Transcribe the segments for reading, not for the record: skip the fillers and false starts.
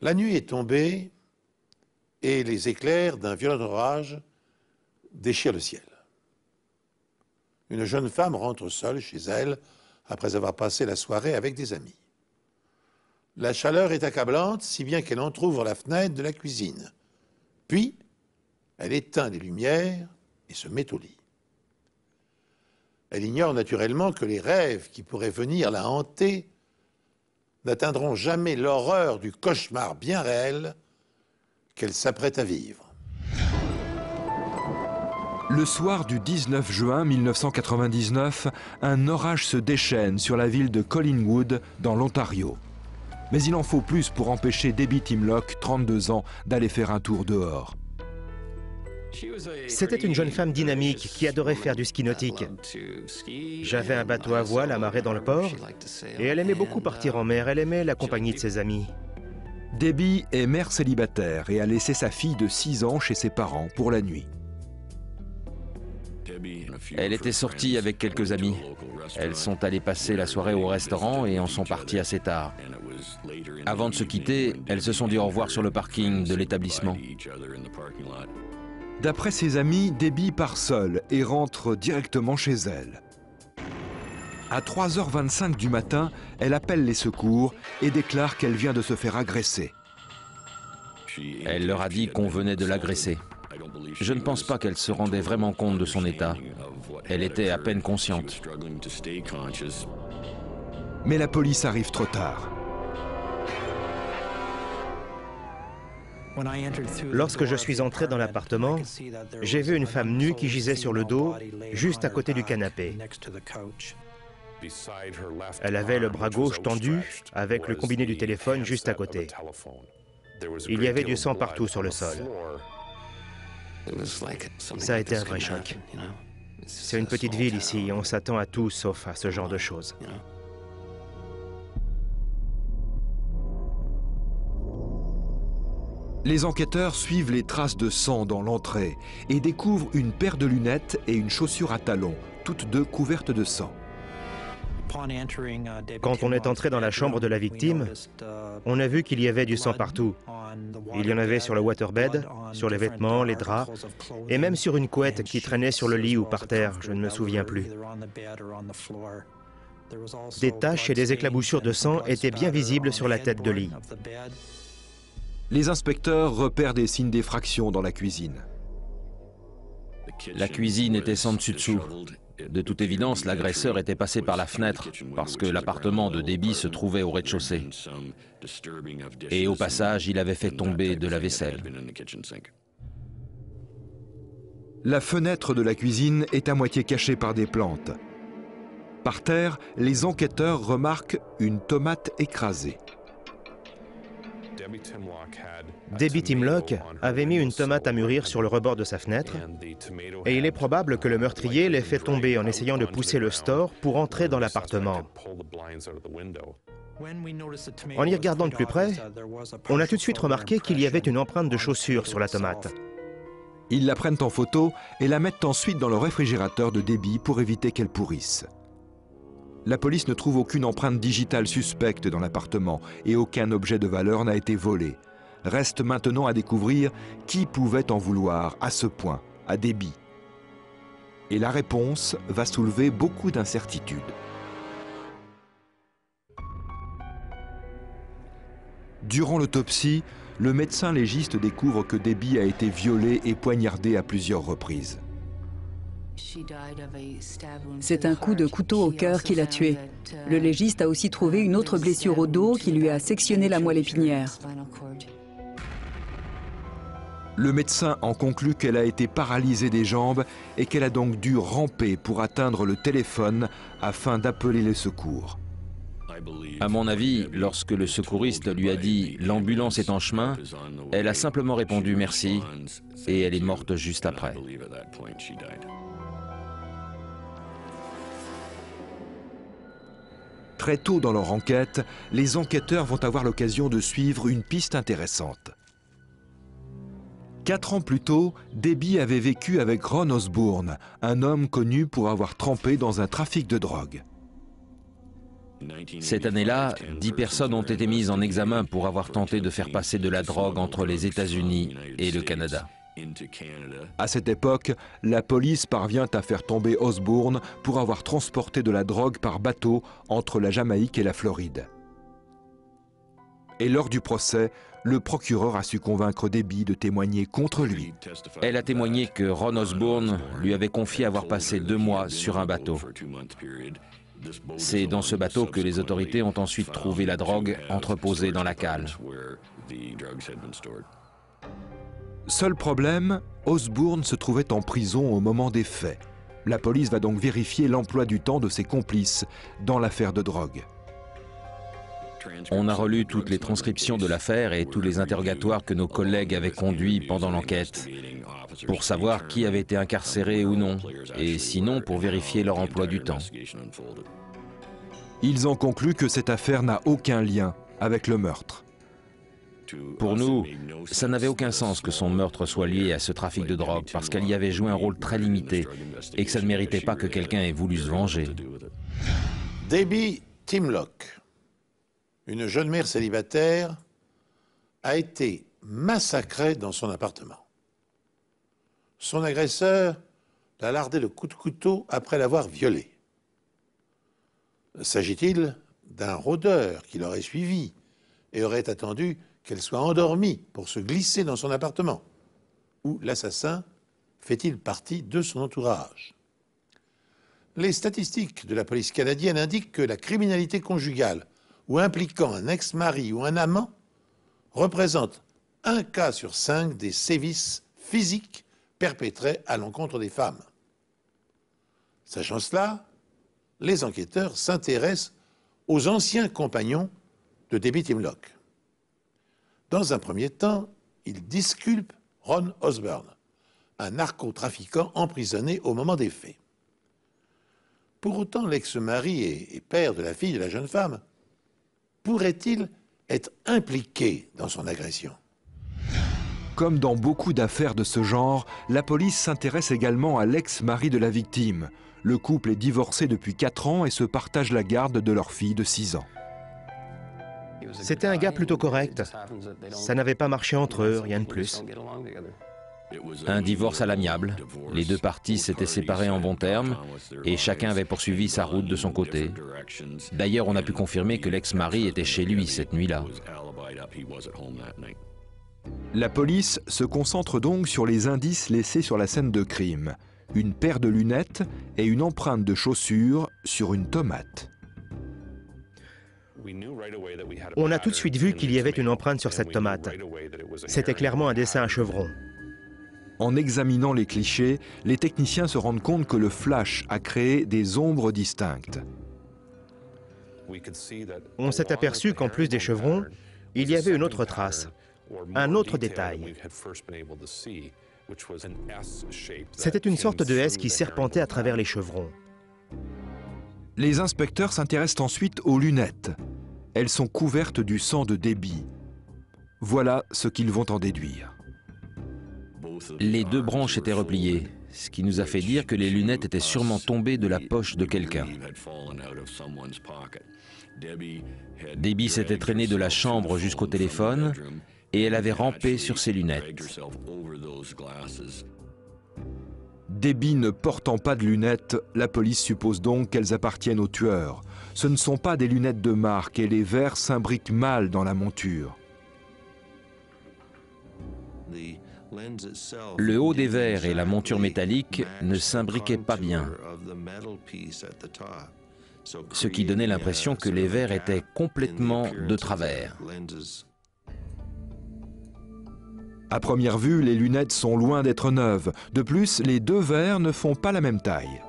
La nuit est tombée et les éclairs d'un violent orage déchirent le ciel. Une jeune femme rentre seule chez elle après avoir passé la soirée avec des amis. La chaleur est accablante, si bien qu'elle entrouvre la fenêtre de la cuisine. Puis, elle éteint les lumières et se met au lit. Elle ignore naturellement que les rêves qui pourraient venir la hanter n'atteindront jamais l'horreur du cauchemar bien réel qu'elle s'apprête à vivre. Le soir du 19 juin 1999, un orage se déchaîne sur la ville de Collingwood, dans l'Ontario. Mais il en faut plus pour empêcher Debbie Timlock, 32 ans, d'aller faire un tour dehors. C'était une jeune femme dynamique qui adorait faire du ski nautique. J'avais un bateau à voile amarré dans le port et elle aimait beaucoup partir en mer. Elle aimait la compagnie de ses amis. Debbie est mère célibataire et a laissé sa fille de 6 ans chez ses parents pour la nuit. Elle était sortie avec quelques amis. Elles sont allées passer la soirée au restaurant et en sont parties assez tard. Avant de se quitter, elles se sont dit au revoir sur le parking de l'établissement. D'après ses amis, Debbie part seule et rentre directement chez elle. À 3h25 du matin, elle appelle les secours et déclare qu'elle vient de se faire agresser. Elle leur a dit qu'on venait de l'agresser. Je ne pense pas qu'elle se rendait vraiment compte de son état. Elle était à peine consciente. Mais la police arrive trop tard. Lorsque je suis entré dans l'appartement, j'ai vu une femme nue qui gisait sur le dos, juste à côté du canapé. Elle avait le bras gauche tendu, avec le combiné du téléphone juste à côté. Il y avait du sang partout sur le sol. Ça a été un vrai choc. C'est une petite ville ici, on s'attend à tout sauf à ce genre de choses. Les enquêteurs suivent les traces de sang dans l'entrée et découvrent une paire de lunettes et une chaussure à talons, toutes deux couvertes de sang. Quand on est entré dans la chambre de la victime, on a vu qu'il y avait du sang partout. Il y en avait sur le waterbed, sur les vêtements, les draps, et même sur une couette qui traînait sur le lit ou par terre, je ne me souviens plus. Des taches et des éclaboussures de sang étaient bien visibles sur la tête de lit. Les inspecteurs repèrent des signes d'effraction dans la cuisine. La cuisine était sans dessus-dessous. De toute évidence, l'agresseur était passé par la fenêtre parce que l'appartement de Debbie se trouvait au rez-de-chaussée. Et au passage, il avait fait tomber de la vaisselle. La fenêtre de la cuisine est à moitié cachée par des plantes. Par terre, les enquêteurs remarquent une tomate écrasée. Debbie Timlock avait mis une tomate à mûrir sur le rebord de sa fenêtre et il est probable que le meurtrier l'ait fait tomber en essayant de pousser le store pour entrer dans l'appartement. En y regardant de plus près, on a tout de suite remarqué qu'il y avait une empreinte de chaussure sur la tomate. Ils la prennent en photo et la mettent ensuite dans le réfrigérateur de Debbie pour éviter qu'elle pourrisse. La police ne trouve aucune empreinte digitale suspecte dans l'appartement et aucun objet de valeur n'a été volé. Reste maintenant à découvrir qui pouvait en vouloir à ce point à Debbie. Et la réponse va soulever beaucoup d'incertitudes. Durant l'autopsie, le médecin légiste découvre que Debbie a été violée et poignardée à plusieurs reprises. C'est un coup de couteau au cœur qui l'a tuée. Le légiste a aussi trouvé une autre blessure au dos qui lui a sectionné la moelle épinière. Le médecin en conclut qu'elle a été paralysée des jambes et qu'elle a donc dû ramper pour atteindre le téléphone afin d'appeler les secours. À mon avis, lorsque le secouriste lui a dit « l'ambulance est en chemin », elle a simplement répondu « merci » et elle est morte juste après. Très tôt dans leur enquête, les enquêteurs vont avoir l'occasion de suivre une piste intéressante. 4 ans plus tôt, Debbie avait vécu avec Ron Osborne, un homme connu pour avoir trempé dans un trafic de drogue. Cette année-là, 10 personnes ont été mises en examen pour avoir tenté de faire passer de la drogue entre les États-Unis et le Canada. À cette époque, la police parvient à faire tomber Osbourne pour avoir transporté de la drogue par bateau entre la Jamaïque et la Floride. Et lors du procès, le procureur a su convaincre Debbie de témoigner contre lui. Elle a témoigné que Ron Osbourne lui avait confié avoir passé 2 mois sur un bateau. C'est dans ce bateau que les autorités ont ensuite trouvé la drogue entreposée dans la cale. Seul problème, Osbourne se trouvait en prison au moment des faits. La police va donc vérifier l'emploi du temps de ses complices dans l'affaire de drogue. On a relu toutes les transcriptions de l'affaire et tous les interrogatoires que nos collègues avaient conduits pendant l'enquête, pour savoir qui avait été incarcéré ou non, et sinon pour vérifier leur emploi du temps. Ils ont conclu que cette affaire n'a aucun lien avec le meurtre. Pour nous, ça n'avait aucun sens que son meurtre soit lié à ce trafic de drogue, parce qu'elle y avait joué un rôle très limité et que ça ne méritait pas que quelqu'un ait voulu se venger. Debbie Timlock, une jeune mère célibataire, a été massacrée dans son appartement. Son agresseur l'a lardée de coups de couteau après l'avoir violée. S'agit-il d'un rôdeur qui l'aurait suivie et aurait attendu qu'elle soit endormie pour se glisser dans son appartement? Ou l'assassin fait-il partie de son entourage? Les statistiques de la police canadienne indiquent que la criminalité conjugale ou impliquant un ex-mari ou un amant représente 1 cas sur 5 des sévices physiques perpétrés à l'encontre des femmes. Sachant cela, les enquêteurs s'intéressent aux anciens compagnons de Debbie Timlock. Dans un premier temps, ils disculpent Ron Osbourne, un narcotrafiquant emprisonné au moment des faits. Pour autant, l'ex-mari et père de la fille de la jeune femme pourrait-il être impliqué dans son agression? Comme dans beaucoup d'affaires de ce genre, la police s'intéresse également à l'ex-mari de la victime. Le couple est divorcé depuis 4 ans et se partage la garde de leur fille de 6 ans. C'était un gars plutôt correct. Ça n'avait pas marché entre eux, rien de plus. Un divorce à l'amiable. Les 2 parties s'étaient séparées en bons termes et chacun avait poursuivi sa route de son côté. D'ailleurs, on a pu confirmer que l'ex-mari était chez lui cette nuit-là. La police se concentre donc sur les indices laissés sur la scène de crime. Une paire de lunettes et une empreinte de chaussure sur une tomate. On a tout de suite vu qu'il y avait une empreinte sur cette tomate. C'était clairement un dessin à chevron. En examinant les clichés, les techniciens se rendent compte que le flash a créé des ombres distinctes. On s'est aperçu qu'en plus des chevrons, il y avait une autre trace, un autre détail. C'était une sorte de S qui serpentait à travers les chevrons. Les inspecteurs s'intéressent ensuite aux lunettes. Elles sont couvertes du sang de Debbie. Voilà ce qu'ils vont en déduire. Les 2 branches étaient repliées, ce qui nous a fait dire que les lunettes étaient sûrement tombées de la poche de quelqu'un. Debbie s'était traînée de la chambre jusqu'au téléphone et elle avait rampé sur ses lunettes. Debbie ne portant pas de lunettes, la police suppose donc qu'elles appartiennent au tueur. Ce ne sont pas des lunettes de marque et les verres s'imbriquent mal dans la monture. Le haut des verres et la monture métallique ne s'imbriquaient pas bien, ce qui donnait l'impression que les verres étaient complètement de travers. À première vue, les lunettes sont loin d'être neuves. De plus, les 2 verres ne font pas la même taille.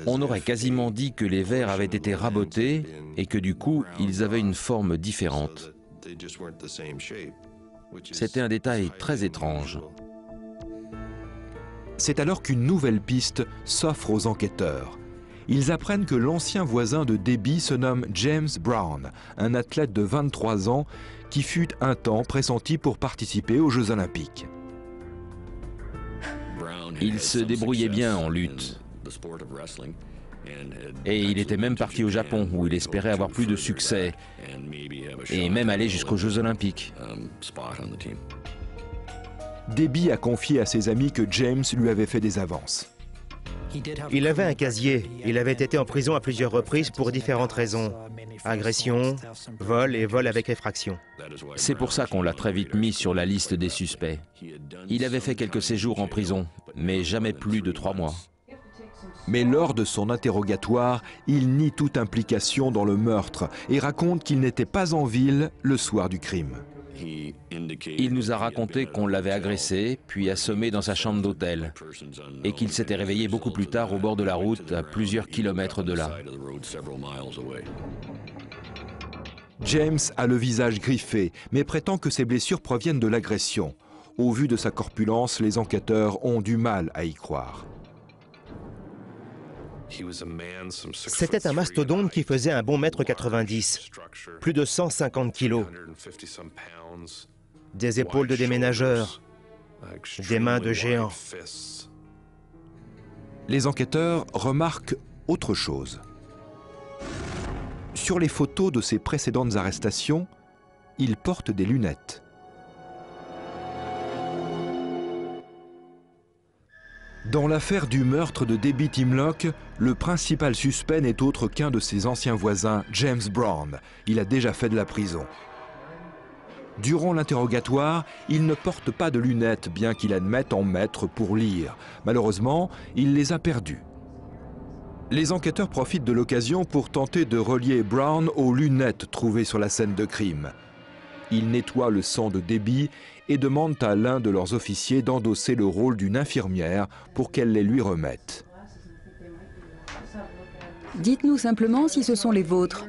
On aurait quasiment dit que les verres avaient été rabotés et que du coup, ils avaient une forme différente. C'était un détail très étrange. C'est alors qu'une nouvelle piste s'offre aux enquêteurs. Ils apprennent que l'ancien voisin de Debbie se nomme James Brown, un athlète de 23 ans qui fut un temps pressenti pour participer aux Jeux Olympiques. Il se débrouillait bien en lutte. Et il était même parti au Japon, où il espérait avoir plus de succès, et même aller jusqu'aux Jeux Olympiques. Debbie a confié à ses amis que James lui avait fait des avances. Il avait un casier. Il avait été en prison à plusieurs reprises pour différentes raisons. Agression, vol et vol avec effraction. C'est pour ça qu'on l'a très vite mis sur la liste des suspects. Il avait fait quelques séjours en prison, mais jamais plus de 3 mois. Mais lors de son interrogatoire, il nie toute implication dans le meurtre et raconte qu'il n'était pas en ville le soir du crime. Il nous a raconté qu'on l'avait agressé, puis assommé dans sa chambre d'hôtel, et qu'il s'était réveillé beaucoup plus tard au bord de la route, à plusieurs kilomètres de là. James a le visage griffé, mais prétend que ses blessures proviennent de l'agression. Au vu de sa corpulence, les enquêteurs ont du mal à y croire. C'était un mastodonte qui faisait un bon 1,90 m, plus de 150 kilos, des épaules de déménageur, des mains de géant. Les enquêteurs remarquent autre chose. Sur les photos de ses précédentes arrestations, il porte des lunettes. Dans l'affaire du meurtre de Debbie Timlock, le principal suspect n'est autre qu'un de ses anciens voisins, James Brown. Il a déjà fait de la prison. Durant l'interrogatoire, il ne porte pas de lunettes, bien qu'il admette en mettre pour lire. Malheureusement, il les a perdues. Les enquêteurs profitent de l'occasion pour tenter de relier Brown aux lunettes trouvées sur la scène de crime. Ils nettoient le sang de Debbie et demandent à l'un de leurs officiers d'endosser le rôle d'une infirmière pour qu'elle les lui remette. Dites-nous simplement si ce sont les vôtres.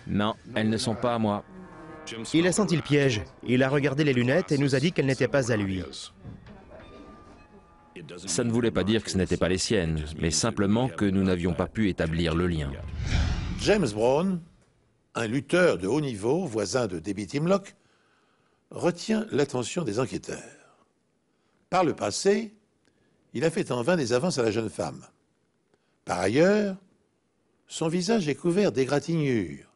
Non, elles ne sont pas à moi. Il a senti le piège. Il a regardé les lunettes et nous a dit qu'elles n'étaient pas à lui. Ça ne voulait pas dire que ce n'étaient pas les siennes, mais simplement que nous n'avions pas pu établir le lien. James Brown, un lutteur de haut niveau, voisin de Debbie Timlock, retient l'attention des enquêteurs. Par le passé, il a fait en vain des avances à la jeune femme. Par ailleurs, son visage est couvert d'égratignures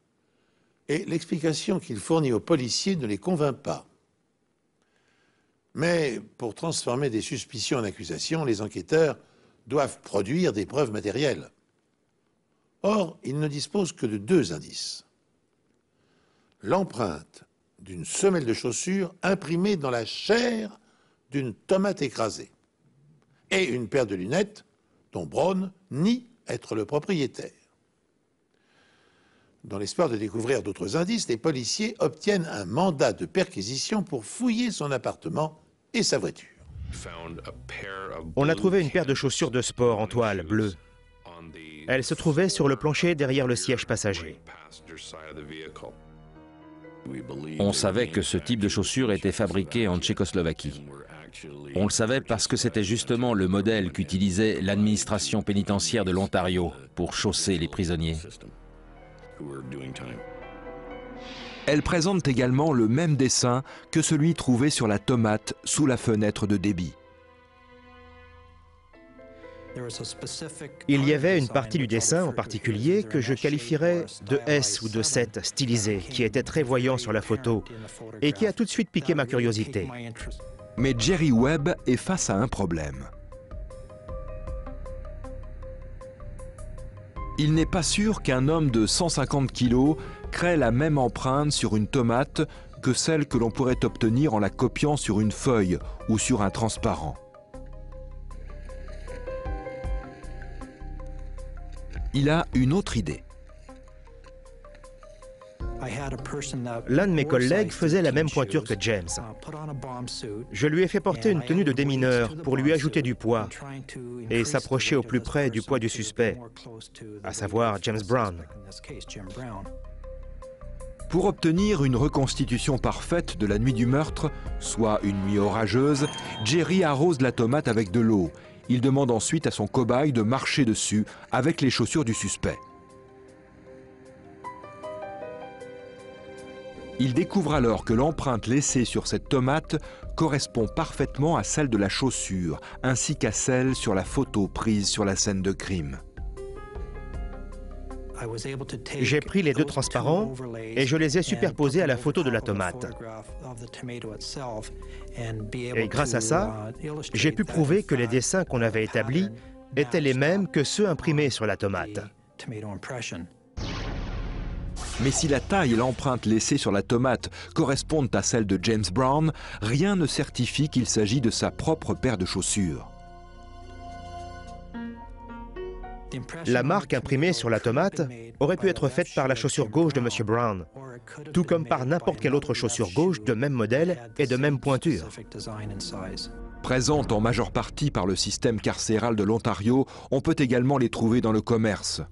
et l'explication qu'il fournit aux policiers ne les convainc pas. Mais pour transformer des suspicions en accusations, les enquêteurs doivent produire des preuves matérielles. Or, ils ne disposent que de 2 indices. L'empreinte d'une semelle de chaussure imprimée dans la chair d'une tomate écrasée et une paire de lunettes dont Brown nie être le propriétaire. Dans l'espoir de découvrir d'autres indices, les policiers obtiennent un mandat de perquisition pour fouiller son appartement et sa voiture. On a trouvé une paire de chaussures de sport en toile bleue. Elle se trouvait sur le plancher derrière le siège passager. On savait que ce type de chaussures était fabriqué en Tchécoslovaquie. On le savait parce que c'était justement le modèle qu'utilisait l'administration pénitentiaire de l'Ontario pour chausser les prisonniers. Elle présente également le même dessin que celui trouvé sur la tomate sous la fenêtre de Debbie. Il y avait une partie du dessin en particulier que je qualifierais de S ou de 7 stylisé, qui était très voyant sur la photo et qui a tout de suite piqué ma curiosité. Mais Jerry Webb est face à un problème. Il n'est pas sûr qu'un homme de 150 kilos crée la même empreinte sur une tomate que celle que l'on pourrait obtenir en la copiant sur une feuille ou sur un transparent. Il a une autre idée. L'un de mes collègues faisait la même pointure que James. Je lui ai fait porter une tenue de démineur pour lui ajouter du poids et s'approcher au plus près du poids du suspect, à savoir James Brown. Pour obtenir une reconstitution parfaite de la nuit du meurtre, soit une nuit orageuse, Jerry arrose la tomate avec de l'eau. Il demande ensuite à son cobaye de marcher dessus avec les chaussures du suspect. Il découvre alors que l'empreinte laissée sur cette tomate correspond parfaitement à celle de la chaussure, ainsi qu'à celle sur la photo prise sur la scène de crime. J'ai pris les deux transparents et je les ai superposés à la photo de la tomate. Et grâce à ça, j'ai pu prouver que les dessins qu'on avait établis étaient les mêmes que ceux imprimés sur la tomate. Mais si la taille et l'empreinte laissée sur la tomate correspondent à celle de James Brown, rien ne certifie qu'il s'agit de sa propre paire de chaussures. La marque imprimée sur la tomate aurait pu être faite par la chaussure gauche de M. Brown, tout comme par n'importe quelle autre chaussure gauche de même modèle et de même pointure. Présentes en majeure partie par le système carcéral de l'Ontario, on peut également les trouver dans le commerce.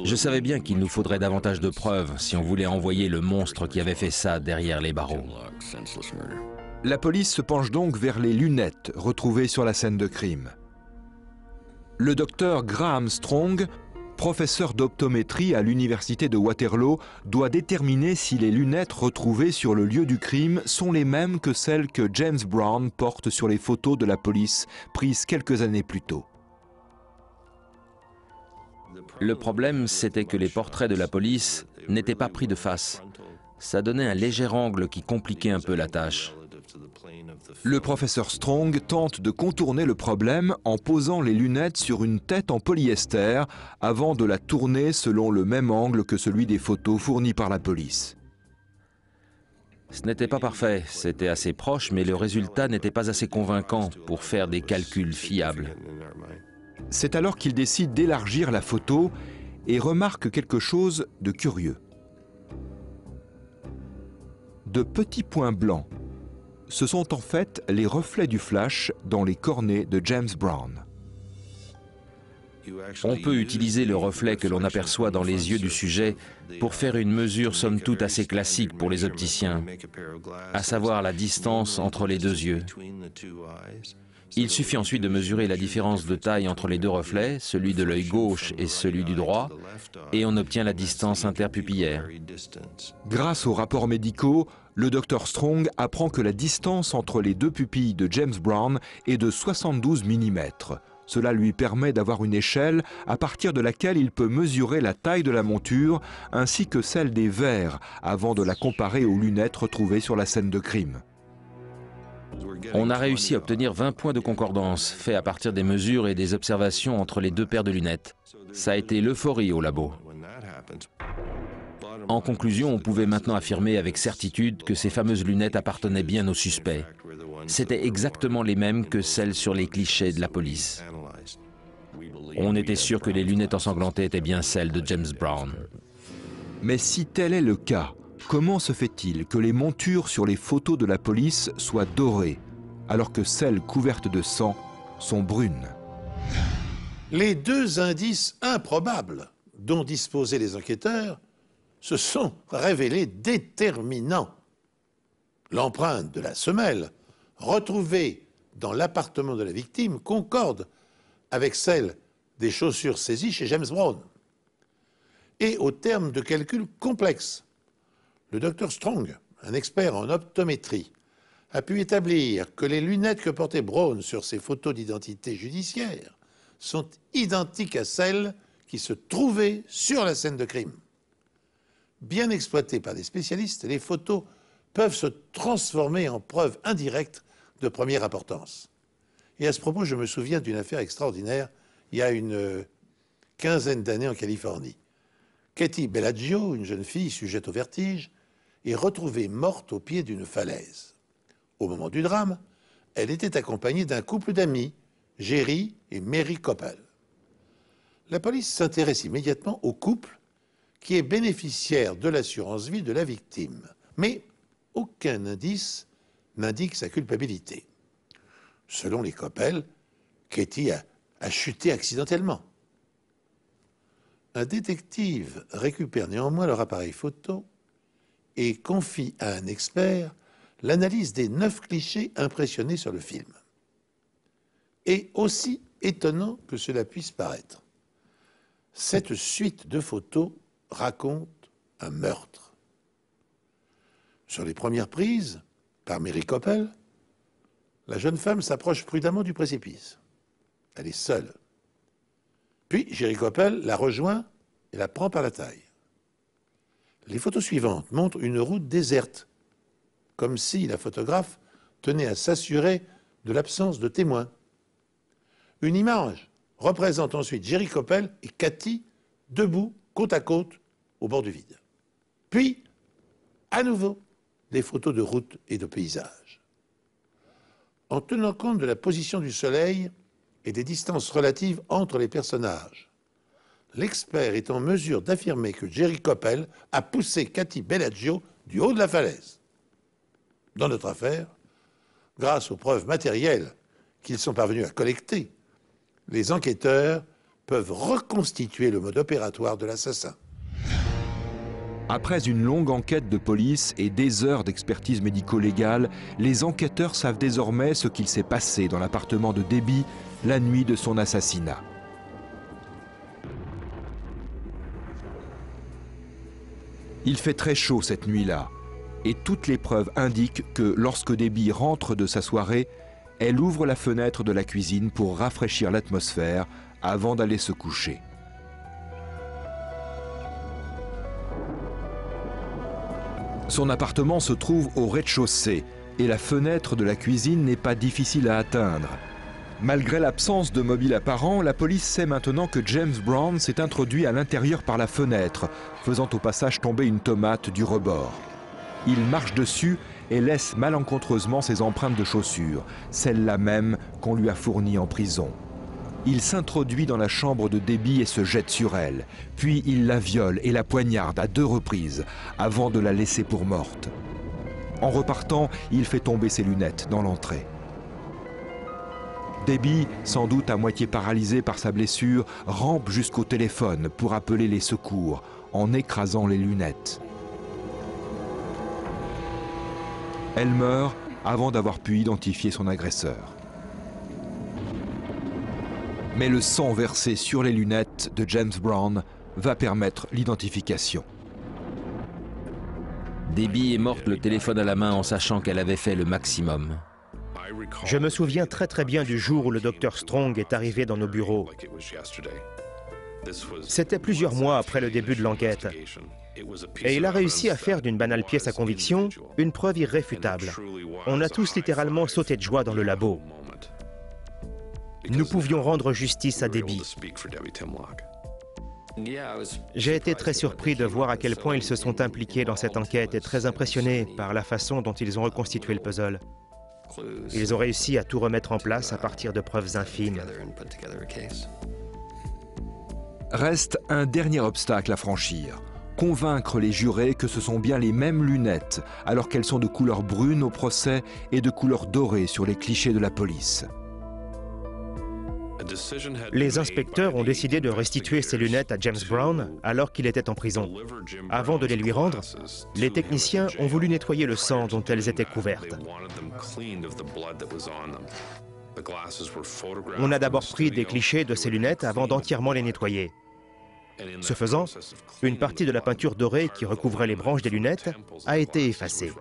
Je savais bien qu'il nous faudrait davantage de preuves si on voulait envoyer le monstre qui avait fait ça derrière les barreaux. La police se penche donc vers les lunettes retrouvées sur la scène de crime. Le docteur Graham Strong, professeur d'optométrie à l'université de Waterloo, doit déterminer si les lunettes retrouvées sur le lieu du crime sont les mêmes que celles que James Brown porte sur les photos de la police prises quelques années plus tôt. Le problème, c'était que les portraits de la police n'étaient pas pris de face. Ça donnait un léger angle qui compliquait un peu la tâche. Le professeur Strong tente de contourner le problème en posant les lunettes sur une tête en polyester avant de la tourner selon le même angle que celui des photos fournies par la police. Ce n'était pas parfait, c'était assez proche, mais le résultat n'était pas assez convaincant pour faire des calculs fiables. C'est alors qu'il décide d'élargir la photo et remarque quelque chose de curieux. De petits points blancs. Ce sont en fait les reflets du flash dans les cornets de James Brown. On peut utiliser le reflet que l'on aperçoit dans les yeux du sujet pour faire une mesure somme toute assez classique pour les opticiens, à savoir la distance entre les deux yeux. Il suffit ensuite de mesurer la différence de taille entre les deux reflets, celui de l'œil gauche et celui du droit, et on obtient la distance interpupillaire. Grâce aux rapports médicaux, le Dr Strong apprend que la distance entre les deux pupilles de James Brown est de 72 mm. Cela lui permet d'avoir une échelle à partir de laquelle il peut mesurer la taille de la monture ainsi que celle des verres avant de la comparer aux lunettes retrouvées sur la scène de crime. On a réussi à obtenir 20 points de concordance, faits à partir des mesures et des observations entre les deux paires de lunettes. Ça a été l'euphorie au labo. En conclusion, on pouvait maintenant affirmer avec certitude que ces fameuses lunettes appartenaient bien au suspect. C'étaient exactement les mêmes que celles sur les clichés de la police. On était sûr que les lunettes ensanglantées étaient bien celles de James Brown. Mais si tel est le cas, comment se fait-il que les montures sur les photos de la police soient dorées, alors que celles couvertes de sang sont brunes? Les deux indices improbables dont disposaient les enquêteurs se sont révélés déterminants. L'empreinte de la semelle retrouvée dans l'appartement de la victime concorde avec celle des chaussures saisies chez James Brown. Et au terme de calculs complexes, le Dr Strong, un expert en optométrie, a pu établir que les lunettes que portait Brown sur ses photos d'identité judiciaire sont identiques à celles qui se trouvaient sur la scène de crime. Bien exploitées par des spécialistes, les photos peuvent se transformer en preuves indirectes de première importance. Et à ce propos, je me souviens d'une affaire extraordinaire il y a une quinzaine d'années en Californie. Katie Bellagio, une jeune fille sujette au vertige, est retrouvée morte au pied d'une falaise. Au moment du drame, elle était accompagnée d'un couple d'amis, Jerry et Mary Coppel. La police s'intéresse immédiatement au couple qui est bénéficiaire de l'assurance vie de la victime. Mais aucun indice n'indique sa culpabilité. Selon les Coppel, Katie a chuté accidentellement. Un détective récupère néanmoins leur appareil photo et confie à un expert l'analyse des 9 clichés impressionnés sur le film. Et aussi étonnant que cela puisse paraître, cette suite de photos raconte un meurtre. Sur les premières prises, par Mary Coppel, la jeune femme s'approche prudemment du précipice. Elle est seule. Puis Jerry Coppel la rejoint et la prend par la taille. Les photos suivantes montrent une route déserte, comme si la photographe tenait à s'assurer de l'absence de témoins. Une image représente ensuite Jerry Coppel et Cathy debout, côte à côte, au bord du vide. Puis, à nouveau, des photos de route et de paysage. En tenant compte de la position du soleil et des distances relatives entre les personnages, l'expert est en mesure d'affirmer que Jerry Coppel a poussé Cathy Bellagio du haut de la falaise. Dans notre affaire, grâce aux preuves matérielles qu'ils sont parvenus à collecter, les enquêteurs peuvent reconstituer le mode opératoire de l'assassin. Après une longue enquête de police et des heures d'expertise médico-légale, les enquêteurs savent désormais ce qu'il s'est passé dans l'appartement de Debbie la nuit de son assassinat. Il fait très chaud cette nuit-là, et toutes les preuves indiquent que lorsque Debbie rentre de sa soirée, elle ouvre la fenêtre de la cuisine pour rafraîchir l'atmosphère avant d'aller se coucher. Son appartement se trouve au rez-de-chaussée et la fenêtre de la cuisine n'est pas difficile à atteindre. Malgré l'absence de mobile apparent, la police sait maintenant que James Brown s'est introduit à l'intérieur par la fenêtre, faisant au passage tomber une tomate du rebord. Il marche dessus et laisse malencontreusement ses empreintes de chaussures, celles-là même qu'on lui a fournies en prison. Il s'introduit dans la chambre de Debbie et se jette sur elle. Puis il la viole et la poignarde à 2 reprises avant de la laisser pour morte. En repartant, il fait tomber ses lunettes dans l'entrée. Debbie, sans doute à moitié paralysée par sa blessure, rampe jusqu'au téléphone pour appeler les secours en écrasant les lunettes. Elle meurt avant d'avoir pu identifier son agresseur. Mais le sang versé sur les lunettes de James Brown va permettre l'identification. Debbie est morte le téléphone à la main en sachant qu'elle avait fait le maximum. Je me souviens très bien du jour où le docteur Strong est arrivé dans nos bureaux. C'était plusieurs mois après le début de l'enquête. Et il a réussi à faire d'une banale pièce à conviction une preuve irréfutable. On a tous littéralement sauté de joie dans le labo. Nous pouvions rendre justice à Debbie. J'ai été très surpris de voir à quel point ils se sont impliqués dans cette enquête et très impressionné par la façon dont ils ont reconstitué le puzzle. Ils ont réussi à tout remettre en place à partir de preuves infimes. Reste un dernier obstacle à franchir. Convaincre les jurés que ce sont bien les mêmes lunettes, alors qu'elles sont de couleur brune au procès et de couleur dorée sur les clichés de la police. Les inspecteurs ont décidé de restituer ces lunettes à James Brown alors qu'il était en prison. Avant de les lui rendre, les techniciens ont voulu nettoyer le sang dont elles étaient couvertes. On a d'abord pris des clichés de ces lunettes avant d'entièrement les nettoyer. Ce faisant, une partie de la peinture dorée qui recouvrait les branches des lunettes a été effacée.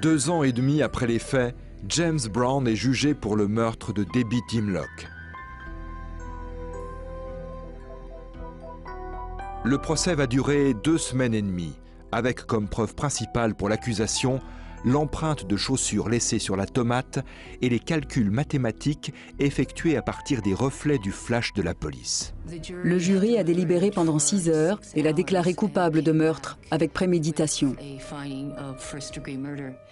2 ans et demi après les faits, James Brown est jugé pour le meurtre de Debbie Dimlock. Le procès va durer 2 semaines et demie, avec comme preuve principale pour l'accusation l'empreinte de chaussures laissée sur la tomate et les calculs mathématiques effectués à partir des reflets du flash de la police. Le jury a délibéré pendant 6 heures et l'a déclaré coupable de meurtre avec préméditation.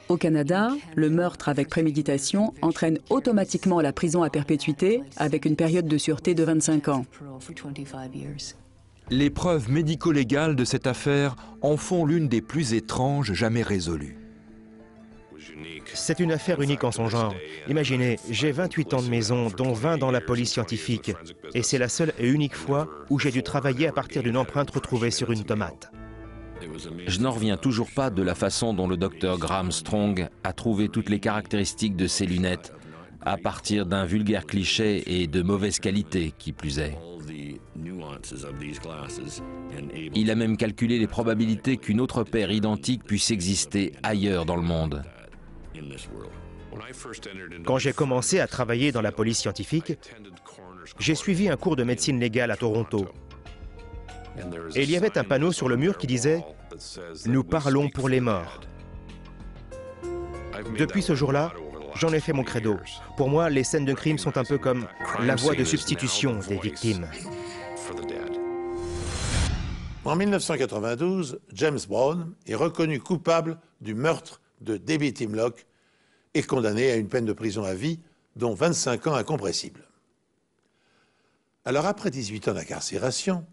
Au Canada, le meurtre avec préméditation entraîne automatiquement la prison à perpétuité avec une période de sûreté de 25 ans. Les preuves médico-légales de cette affaire en font l'une des plus étranges jamais résolues. C'est une affaire unique en son genre. Imaginez, j'ai 28 ans de maison, dont 20 dans la police scientifique. Et c'est la seule et unique fois où j'ai dû travailler à partir d'une empreinte retrouvée sur une tomate. Je n'en reviens toujours pas de la façon dont le docteur Graham Strong a trouvé toutes les caractéristiques de ces lunettes à partir d'un vulgaire cliché et de mauvaise qualité, qui plus est. Il a même calculé les probabilités qu'une autre paire identique puisse exister ailleurs dans le monde. Quand j'ai commencé à travailler dans la police scientifique, j'ai suivi un cours de médecine légale à Toronto. Et il y avait un panneau sur le mur qui disait « Nous parlons pour les morts ». Depuis ce jour-là, j'en ai fait mon credo. Pour moi, les scènes de crime sont un peu comme la voie de substitution des victimes. En 1992, James Brown est reconnu coupable du meurtre de Debbie Timlock et condamné à une peine de prison à vie, dont 25 ans incompressibles. Alors, après 18 ans d'incarcération,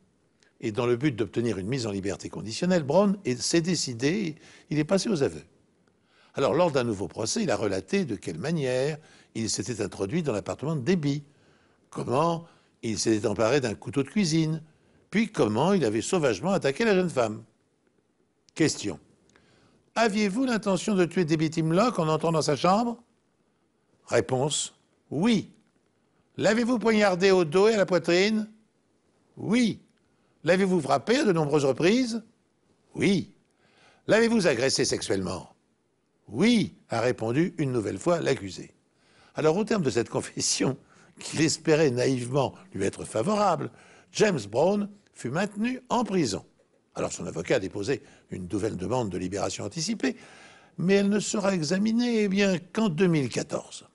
et dans le but d'obtenir une mise en liberté conditionnelle, Brown s'est décidé, il est passé aux aveux. Alors, lors d'un nouveau procès, il a relaté de quelle manière il s'était introduit dans l'appartement de Debbie, comment il s'était emparé d'un couteau de cuisine, puis comment il avait sauvagement attaqué la jeune femme. Question. Aviez-vous l'intention de tuer Debbie Timlock en entrant dans sa chambre? Réponse. Oui. L'avez-vous poignardé au dos et à la poitrine? Oui. L'avez-vous frappé à de nombreuses reprises? Oui. L'avez-vous agressé sexuellement? Oui, a répondu une nouvelle fois l'accusé. Alors, au terme de cette confession, qu'il espérait naïvement lui être favorable, James Brown fut maintenu en prison. Alors, son avocat a déposé une nouvelle demande de libération anticipée, mais elle ne sera examinée qu'en 2014.